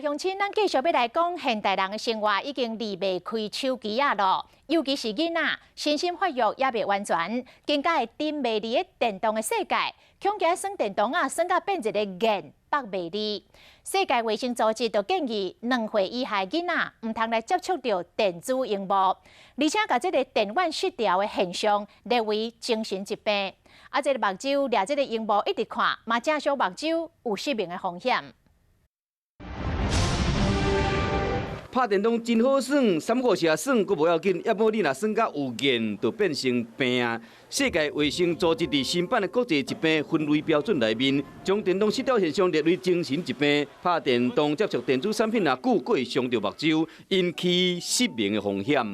乡亲，咱继续要来讲，现代人的生活已经离袂开手机啊咯，尤其是囡仔，身心发育也未完全，更加会沉迷伫个电动的世界，恐惊耍电动啊，耍到变一个瘾，百袂离。世界卫生组织就建议，2岁以下囡仔唔通来接触到电子荧幕，而且把这个电源失调的现象列为精神疾病。啊，这个目睭掠这个荧幕一直看，嘛正伤目睭有失明的风险。 拍电动真好耍，3个小时耍阁无要紧，要么你若耍到有瘾，就变成病啊！世界卫生组织伫新版的国际疾病分类标准内面，将电动失调现象列为精神疾病。拍电动接触电子产品啊，久过会伤到目睭，引起失明的风险。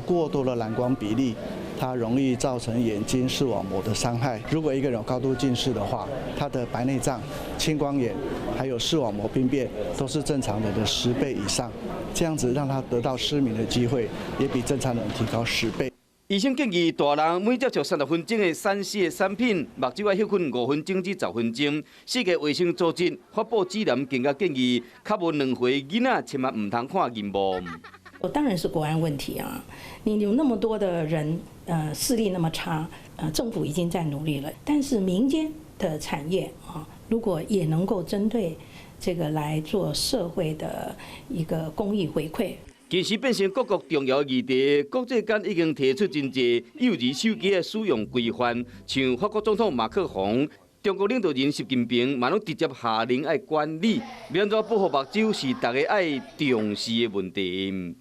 过多的蓝光比例，它容易造成眼睛视网膜的伤害。如果一个人有高度近视的话，他的白内障、青光眼，还有视网膜病变，都是正常人的10倍以上。这样子让他得到失明的机会，也比正常人提高10倍。 医生建议大人每接触30分钟的3C 的产品，目睭要休困5分钟至10分钟。世界卫生组织发布指南更加建议，较无2岁囡仔千万唔通看荧幕。 当然是国安问题啊！你有那么多的人，视力那么差，政府已经在努力了，但是民间的产业啊，如果也能够针对这个来做社会的一个公益回馈。 近时变成各国重要议题，国际间已经提出真侪幼儿手机的使用规范，像法国总统马克宏、中国领导人习近平，嘛拢直接下令爱管理，免怎保护目睭是大家爱重视的问题。